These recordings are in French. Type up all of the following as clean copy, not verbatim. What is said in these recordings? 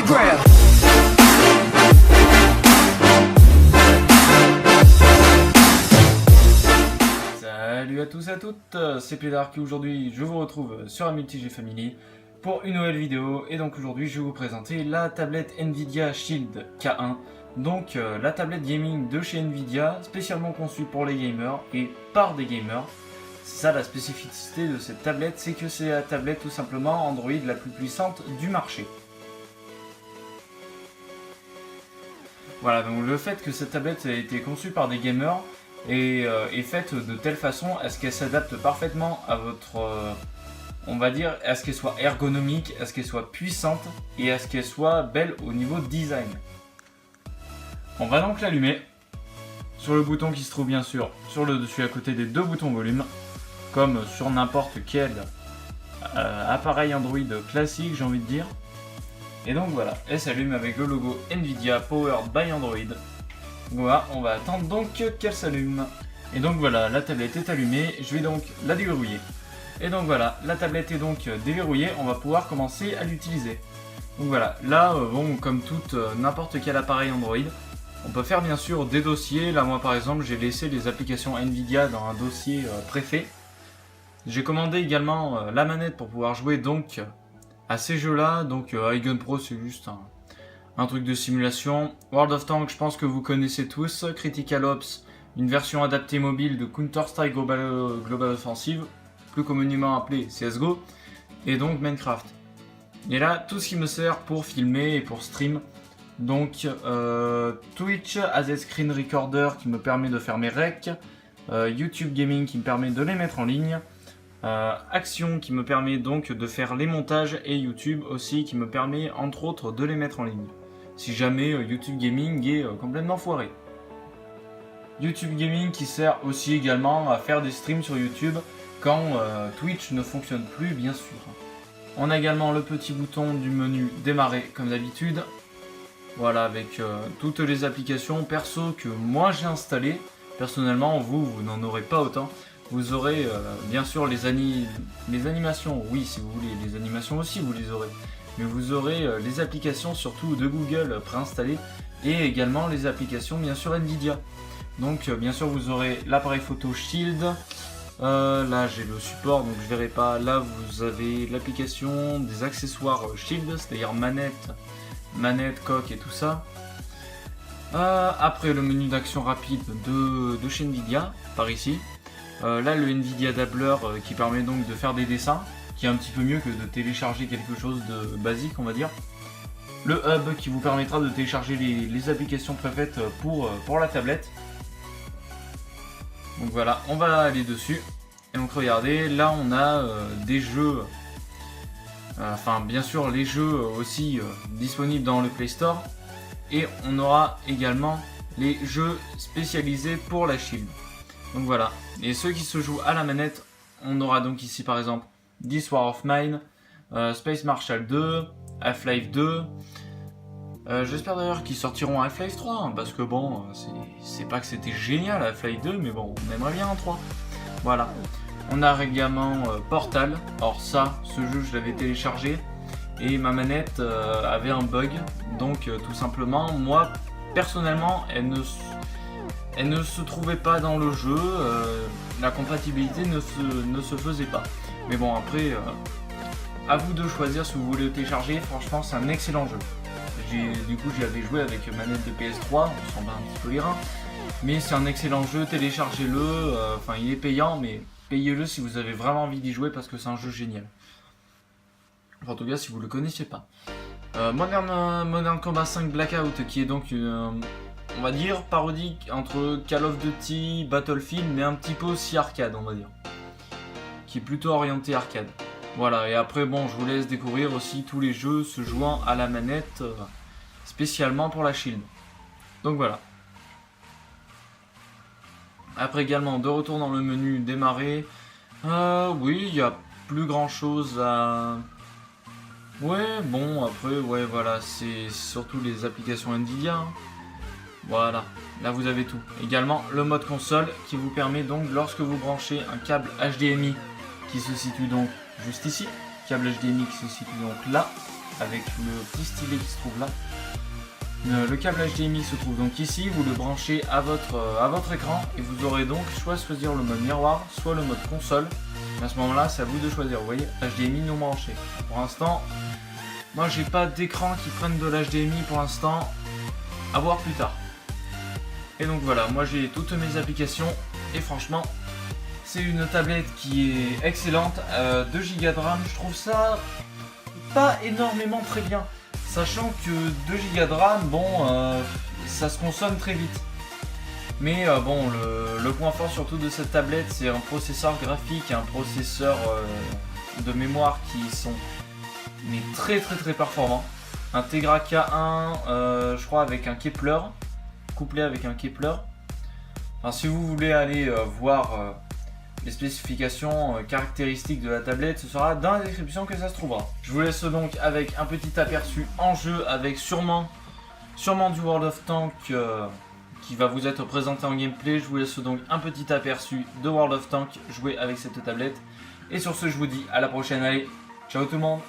grab. Salut à tous et à toutes, c'est Pédar qui aujourd'hui je vous retrouve sur AmultiG Family pour une nouvelle vidéo. Et donc aujourd'hui je vais vous présenter la tablette Nvidia Shield K1. Donc la tablette gaming de chez Nvidia, spécialement conçue pour les gamers et par des gamers. C'est ça la spécificité de cette tablette, c'est que c'est la tablette tout simplement Android la plus puissante du marché. Voilà, donc le fait que cette tablette ait été conçue par des gamers est faite de telle façon à ce qu'elle s'adapte parfaitement à votre, on va dire, à ce qu'elle soit ergonomique, à ce qu'elle soit puissante et à ce qu'elle soit belle au niveau design. On va donc l'allumer sur le bouton qui se trouve bien sûr sur le dessus à côté des deux boutons volume, comme sur n'importe quel appareil Android classique, j'ai envie de dire. Et donc voilà, elle s'allume avec le logo Nvidia Powered by Android. Voilà, on va attendre donc qu'elle s'allume. Et donc voilà, la tablette est allumée, je vais donc la déverrouiller. Et donc voilà, la tablette est donc déverrouillée, on va pouvoir commencer à l'utiliser. Donc voilà, là, bon, comme n'importe quel appareil Android, on peut faire bien sûr des dossiers. Là, moi par exemple, j'ai laissé les applications Nvidia dans un dossier préfet. J'ai commandé également la manette pour pouvoir jouer donc à ces jeux-là. Donc Eigen Pro, c'est juste un truc de simulation. World of Tanks, je pense que vous connaissez tous. Critical Ops, une version adaptée mobile de Counter-Strike Global Offensive, plus communément appelé CSGO, et donc Minecraft. Et là, tout ce qui me sert pour filmer et pour stream. Donc Twitch as a screen recorder qui me permet de faire mes recs, YouTube Gaming qui me permet de les mettre en ligne, Action qui me permet donc de faire les montages, et YouTube aussi qui me permet entre autres de les mettre en ligne si jamais YouTube Gaming est complètement foiré. YouTube Gaming qui sert aussi également à faire des streams sur YouTube quand Twitch ne fonctionne plus, bien sûr. On a également le petit bouton du menu démarrer comme d'habitude. Voilà, avec toutes les applications perso que moi j'ai installées. Personnellement, vous n'en aurez pas autant. Vous aurez bien sûr les animations, oui, si vous voulez, les animations aussi vous les aurez. Mais vous aurez les applications surtout de Google préinstallées et également les applications bien sûr Nvidia. Donc bien sûr vous aurez l'appareil photo Shield. Là j'ai le support donc je verrai pas. Là vous avez l'application des accessoires Shield, c'est-à-dire manette, coque et tout ça. Après le menu d'action rapide de chez Nvidia, par ici. Là le Nvidia Dabbler qui permet donc de faire des dessins, qui est un petit peu mieux que de télécharger quelque chose de basique on va dire. Le hub qui vous permettra de télécharger les applications préfaites pour la tablette. Donc voilà, on va aller dessus. Et donc regardez, là on a des jeux, enfin bien sûr les jeux aussi disponibles dans le Play Store. Et on aura également les jeux spécialisés pour la Shield. Donc voilà, et ceux qui se jouent à la manette, on aura donc ici par exemple This War of Mine, Space Marshal 2, Half-Life 2. J'espère d'ailleurs qu'ils sortiront Half-Life 3, hein, parce que bon, c'est pas que c'était génial Half-Life 2, mais bon, on aimerait bien un 3. Voilà. On a également Portal. Or ça, ce jeu je l'avais téléchargé et ma manette avait un bug, donc tout simplement, moi personnellement, elle ne se trouvait pas dans le jeu, la compatibilité ne se faisait pas. Mais bon, après, à vous de choisir si vous voulez le télécharger. Franchement, c'est un excellent jeu. Du coup, j'y avais joué avec manette de PS3, on s'en bat un petit peu les reins. Mais c'est un excellent jeu, téléchargez-le. Enfin, il est payant, mais payez-le si vous avez vraiment envie d'y jouer parce que c'est un jeu génial. Enfin, en tout cas, si vous le connaissiez pas. Modern Combat 5 Blackout, qui est donc on va dire parodique entre Call of Duty, Battlefield, mais un petit peu aussi arcade, on va dire, qui est plutôt orienté arcade. Voilà, et après bon, je vous laisse découvrir aussi tous les jeux se jouant à la manette spécialement pour la Shield. Donc voilà. Après également de retour dans le menu démarrer. Oui, il n'y a plus grand chose à... Ouais, bon, après, ouais, voilà, c'est surtout les applications Nvidia. Hein. Voilà, là vous avez tout. Également le mode console qui vous permet donc, lorsque vous branchez un câble HDMI qui se situe donc juste ici, câble HDMI qui se situe donc là, avec le petit stylet qui se trouve là. Le câble HDMI se trouve donc ici, vous le branchez à votre écran et vous aurez donc soit choisir le mode miroir, soit le mode console. Et à ce moment-là, c'est à vous de choisir. Vous voyez, HDMI non branché. Pour l'instant, moi j'ai pas d'écran qui prenne de l'HDMI pour l'instant. À voir plus tard. Et donc voilà, moi j'ai toutes mes applications et franchement, c'est une tablette qui est excellente. 2 Go de RAM, je trouve ça pas énormément très bien. Sachant que 2 Go de RAM, bon, ça se consomme très vite. Mais bon, le point fort surtout de cette tablette, c'est un processeur graphique et un processeur de mémoire qui sont mais très performants. Un Tegra K1, je crois avec un Kepler, couplé avec un Kepler. Alors, si vous voulez aller voir les spécifications caractéristiques de la tablette, ce sera dans la description que ça se trouvera. Je vous laisse donc avec un petit aperçu en jeu avec sûrement du World of Tanks qui va vous être présenté en gameplay. Je vous laisse donc un petit aperçu de World of Tanks joué avec cette tablette. Et sur ce, je vous dis à la prochaine. Allez, ciao tout le monde.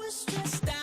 stressed out.